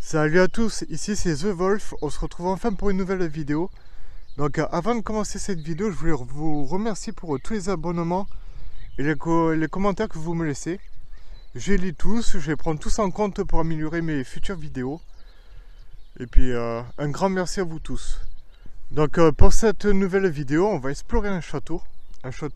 Salut à tous, ici c'est The Wolf, on se retrouve enfin pour une nouvelle vidéo. Donc avant de commencer cette vidéo, je voulais vous remercier pour tous les abonnements et les commentaires que vous me laissez. Je les lis tous, je les prends tous en compte pour améliorer mes futures vidéos. Et puis un grand merci à vous tous. Donc pour cette nouvelle vidéo, on va explorer un château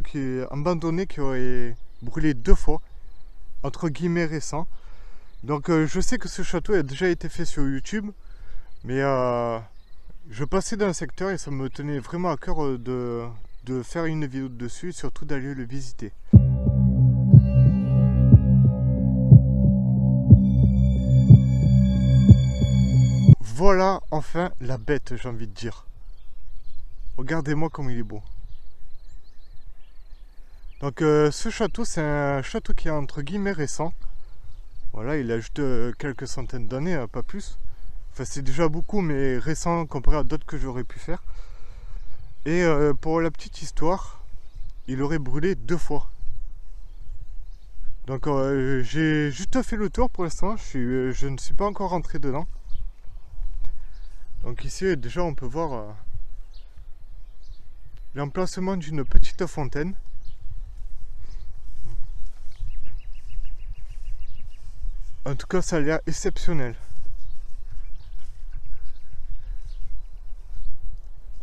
qui est abandonné, qui aurait brûlé 2 fois, entre guillemets récent. Donc je sais que ce château a déjà été fait sur YouTube, mais je passais dans le secteur et ça me tenait vraiment à cœur de faire une vidéo dessus et surtout d'aller le visiter. Voilà enfin la bête, j'ai envie de dire. Regardez-moi comme il est beau. Donc ce château, c'est un château qui est entre guillemets récent. Voilà, il a juste quelques centaines d'années, pas plus. Enfin, c'est déjà beaucoup, mais récent comparé à d'autres que j'aurais pu faire. Et pour la petite histoire, il aurait brûlé 2 fois. Donc j'ai juste fait le tour pour l'instant, je ne suis pas encore rentré dedans. Donc ici, déjà, on peut voir l'emplacement d'une petite fontaine. En tout cas, ça a l'air exceptionnel.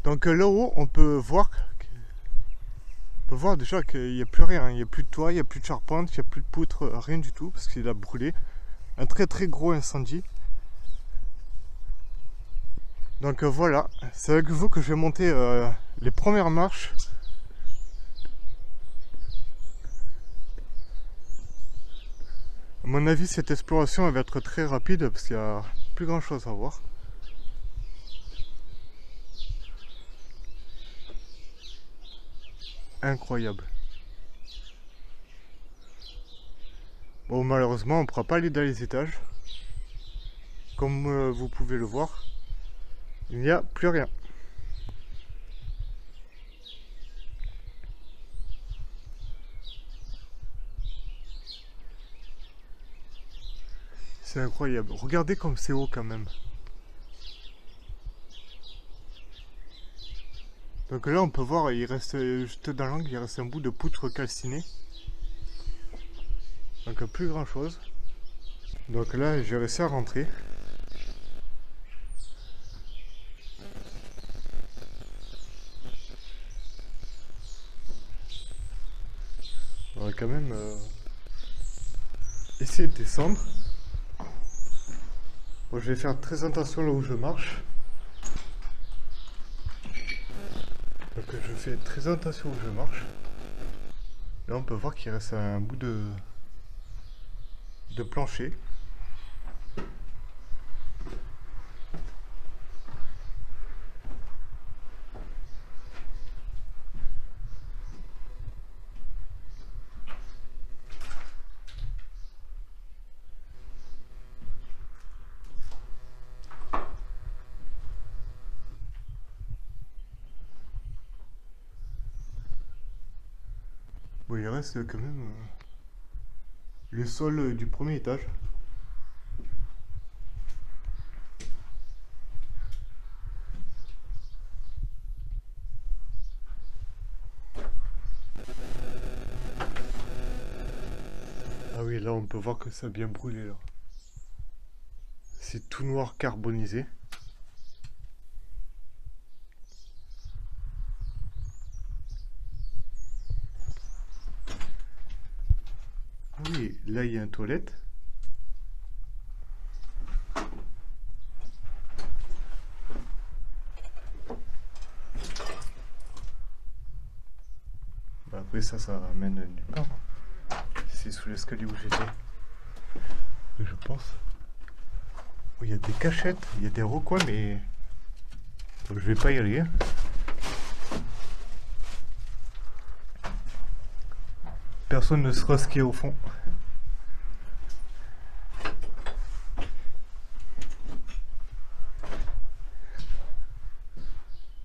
Donc là-haut, on peut voir déjà qu'il n'y a plus rien. Il n'y a plus de toit, il n'y a plus de charpente, il n'y a plus de poutre, rien du tout, parce qu'il a brûlé. Un très très gros incendie. Donc voilà, c'est avec vous que je vais monter les premières marches. À mon avis, cette exploration elle va être très rapide parce qu'il n'y a plus grand chose à voir. Incroyable. Bon, malheureusement, on ne pourra pas aller dans les étages. Comme vous pouvez le voir, il n'y a plus rien. C'est incroyable. Regardez comme c'est haut quand même. Donc là, on peut voir, il reste juste dans l'angle, il reste un bout de poutre calcinée. Donc plus grand chose. Donc là, j'ai réussi à rentrer. On va quand même essayer de descendre. Bon, je vais faire très attention là où je marche. Donc je fais très attention où je marche. Là on peut voir qu'il reste un bout de plancher. Bon, il reste quand même le sol du premier étage. Ah oui, là on peut voir que ça a bien brûlé là. C'est tout noir carbonisé. Oui, là il y a une toilette. Bah après ça mène nulle part. C'est sous l'escalier où j'étais. Je pense. Il y a des cachettes, il y a des recoins, mais donc, je vais pas y aller. Personne ne saura ce qu'il y a au fond.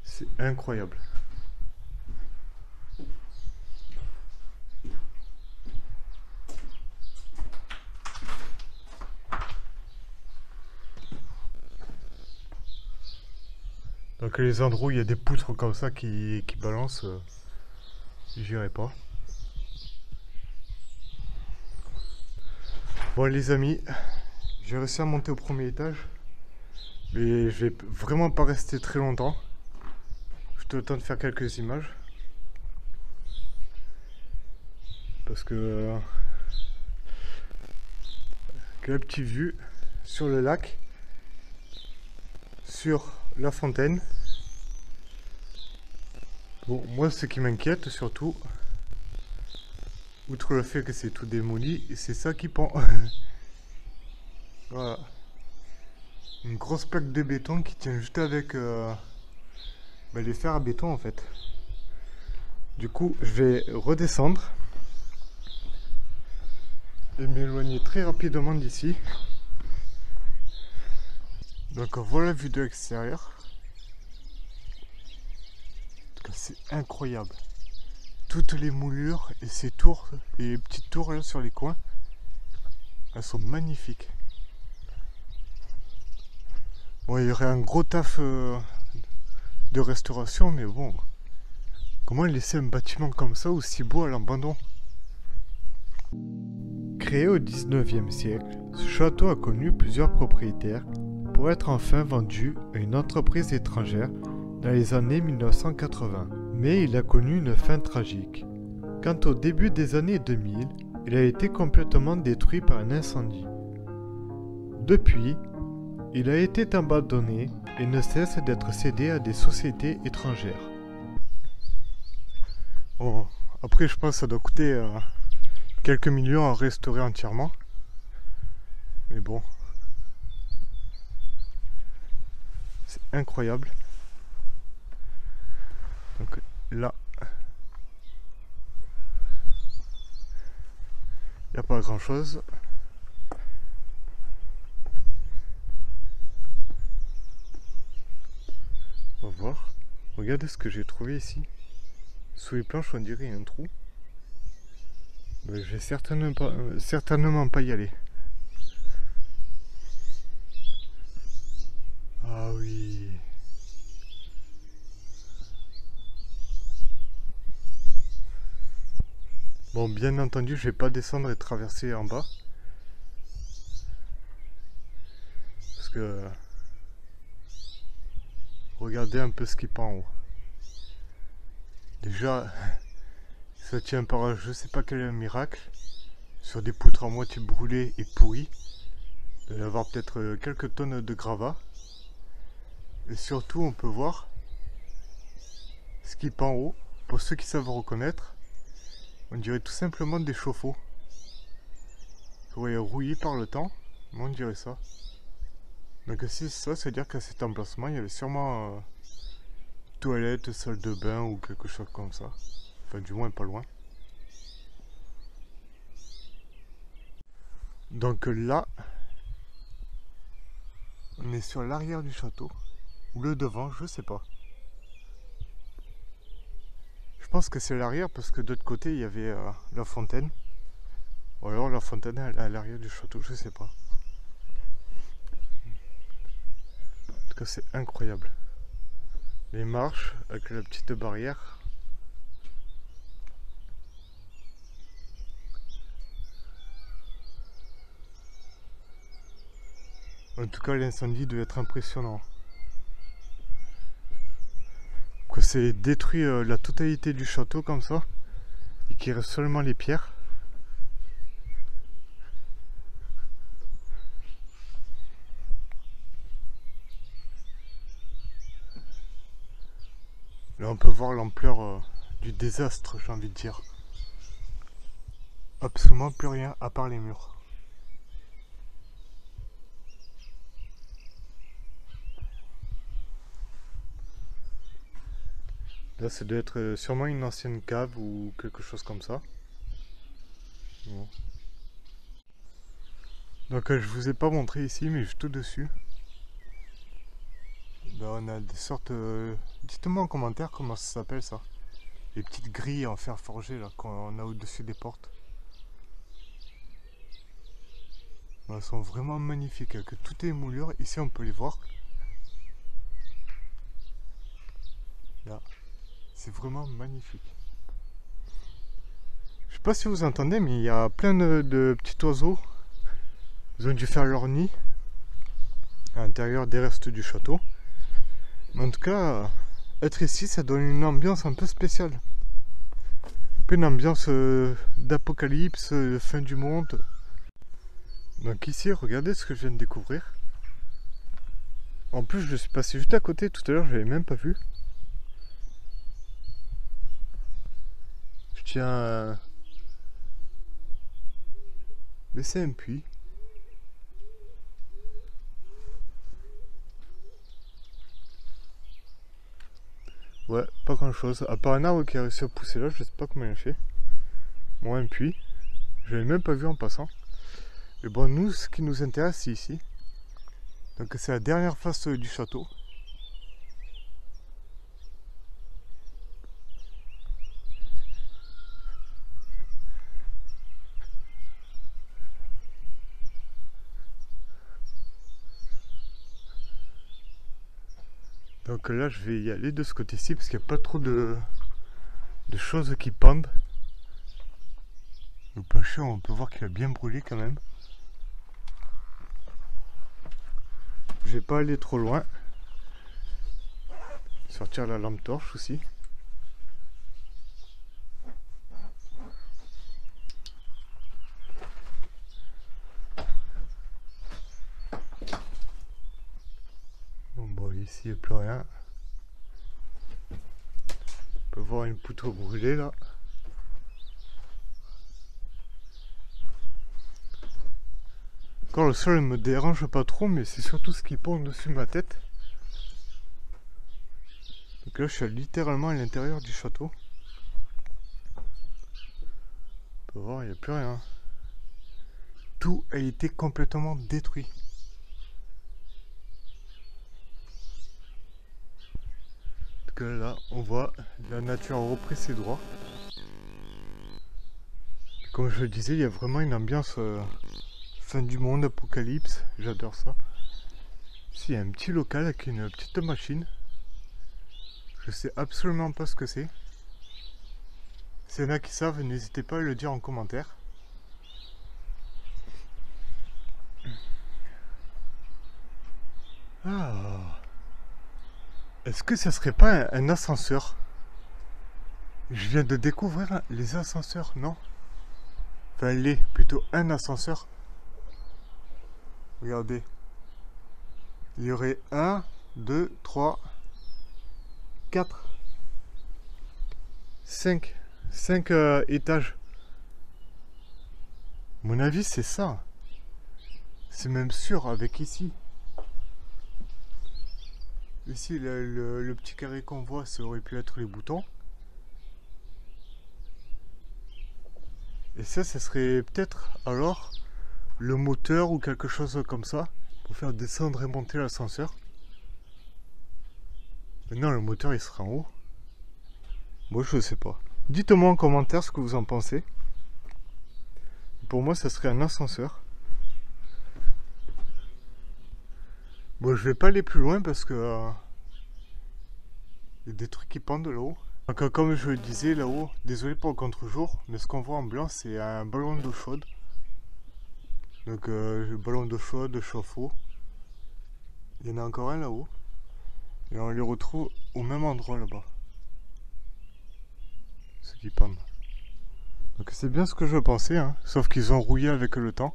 C'est incroyable. Donc les endroits où il y a des poutres comme ça qui balancent, j'irai pas. Bon les amis, j'ai réussi à monter au premier étage. Mais je vais vraiment pas rester très longtemps. J'ai le temps de faire quelques images. Parce que la petite vue sur le lac, sur la fontaine. Bon, moi ce qui m'inquiète surtout, outre le fait que c'est tout démoli, c'est ça qui pend. Voilà. Une grosse plaque de béton qui tient juste avec les fers à béton en fait. Du coup, je vais redescendre et m'éloigner très rapidement d'ici. Donc voilà la vue de l'extérieur. C'est incroyable. Toutes les moulures et ces tours, les petites tours là sur les coins, elles sont magnifiques. Bon, il y aurait un gros taf de restauration, mais bon, comment laisser un bâtiment comme ça aussi beau à l'abandon? Créé au 19e siècle, ce château a connu plusieurs propriétaires pour être enfin vendu à une entreprise étrangère dans les années 1980. Mais il a connu une fin tragique. Quant au début des années 2000, il a été complètement détruit par un incendie. Depuis, il a été abandonné et ne cesse d'être cédé à des sociétés étrangères. Bon, après je pense que ça doit coûter quelques millions à restaurer entièrement. Mais bon, c'est incroyable. Donc là, il n'y a pas grand chose. On va voir. Regardez ce que j'ai trouvé ici. Sous les planches, on dirait un trou. Mais je vais certainement pas y aller. Ah oui. Bon, bien entendu, je vais pas descendre et traverser en bas. Parce que... regardez un peu ce qui pend en haut. Déjà, ça tient par je sais pas quel miracle. Sur des poutres à moitié brûlées et pourries. Il doit y avoir peut-être quelques tonnes de gravats. Et surtout, on peut voir ce qui pend en haut. Pour ceux qui savent reconnaître, on dirait tout simplement des chauffe-eau. Vous voyez, rouillés par le temps, mais on dirait ça. Donc si c'est ça, c'est à dire qu'à cet emplacement, il y avait sûrement toilette, salle de bain ou quelque chose comme ça. Enfin, du moins pas loin. Donc là, on est sur l'arrière du château. Ou le devant, je sais pas. Je pense que c'est l'arrière parce que de l'autre côté, il y avait la fontaine. Ou alors la fontaine à l'arrière du château, je sais pas. En tout cas, c'est incroyable. Les marches avec la petite barrière. En tout cas, l'incendie devait être impressionnant. Que c'est détruit la totalité du château comme ça. Et qu'il reste seulement les pierres. Là, on peut voir l'ampleur du désastre, j'ai envie de dire. Absolument plus rien à part les murs. Là, ça doit être sûrement une ancienne cave ou quelque chose comme ça. Bon. Donc, je vous ai pas montré ici, mais juste au-dessus. Là, on a des sortes... dites-moi en commentaire comment ça s'appelle ça. Les petites grilles en fer forgé là qu'on a au-dessus des portes. Elles sont vraiment magnifiques, avec toutes les moulures. Ici, on peut les voir. Là, c'est vraiment magnifique. Je sais pas si vous entendez, mais il y a plein de petits oiseaux. Ils ont dû faire leur nid à l'intérieur des restes du château. Mais en tout cas, être ici, ça donne une ambiance un peu spéciale. Un peu une ambiance d'apocalypse, de fin du monde. Donc ici, regardez ce que je viens de découvrir. En plus, je suis passé juste à côté tout à l'heure, je l'avais même pas vu. Je tiens à baisser un puits. Ouais, pas grand chose. À part un arbre qui a réussi à pousser là, je sais pas comment il a fait. Bon, un puits. Je l'avais même pas vu en passant. Et bon, nous, ce qui nous intéresse, c'est ici. Donc, c'est la dernière face du château. Donc là, je vais y aller de ce côté-ci parce qu'il n'y a pas trop de choses qui pendent. Le plancher, on peut voir qu'il a bien brûlé quand même. Je vais pas aller trop loin. Sortir la lampe torche aussi. Bon, ici il n'y a plus rien. On peut voir une poutre brûlée là. Encore le sol ne me dérange pas trop, mais c'est surtout ce qui pond dessus ma tête. Donc là je suis littéralement à l'intérieur du château. On peut voir, il n'y a plus rien. Tout a été complètement détruit. Donc là on voit la nature a repris ses droits. Comme je le disais, il y a vraiment une ambiance fin du monde, apocalypse, j'adore ça. Ici il y a un petit local avec une petite machine. Je sais absolument pas ce que c'est. S'il y en a qui savent, n'hésitez pas à le dire en commentaire. Ah. Est-ce que ça serait pas un ascenseur? Je viens de découvrir les ascenseurs, non? Enfin, plutôt un ascenseur. Regardez. Il y aurait 1, 2, 3, 4, 5 étages. À mon avis, c'est ça. C'est même sûr avec ici. Ici, le petit carré qu'on voit, ça aurait pu être les boutons. Et ça serait peut-être alors le moteur ou quelque chose comme ça pour faire descendre et monter l'ascenseur. Mais non, le moteur il sera en haut. Moi je sais pas. Dites-moi en commentaire ce que vous en pensez. Pour moi ça serait un ascenseur. Bon, je vais pas aller plus loin parce que il y a des trucs qui pendent là-haut. Donc, comme je le disais là-haut, désolé pour le contre-jour, mais ce qu'on voit en blanc c'est un ballon d'eau chaude. Donc ballon d'eau chaude, chauffe-eau. Il y en a encore un là-haut. Et on les retrouve au même endroit là-bas. Ceux qui pendent. Donc c'est bien ce que je pensais, hein, sauf qu'ils ont rouillé avec le temps.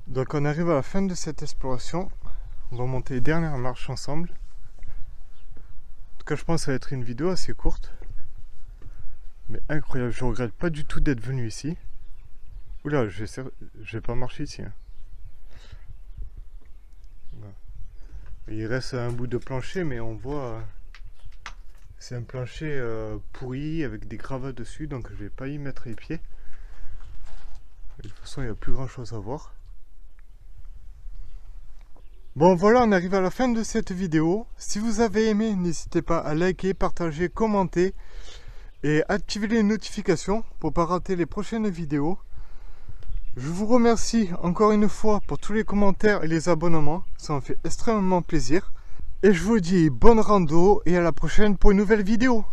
Donc on arrive à la fin de cette exploration. On va monter les dernières marches ensemble. En tout cas je pense que ça va être une vidéo assez courte. Mais incroyable, je regrette pas du tout d'être venu ici. Oula, je vais pas marcher ici. Hein. Voilà. Il reste un bout de plancher, mais on voit... c'est un plancher pourri avec des gravats dessus, donc je vais pas y mettre les pieds. De toute façon, il n'y a plus grand chose à voir. Bon voilà, on arrive à la fin de cette vidéo. Si vous avez aimé, n'hésitez pas à liker, partager, commenter et activer les notifications pour ne pas rater les prochaines vidéos. Je vous remercie encore une fois pour tous les commentaires et les abonnements, ça me fait extrêmement plaisir. Et je vous dis bonne rando et à la prochaine pour une nouvelle vidéo.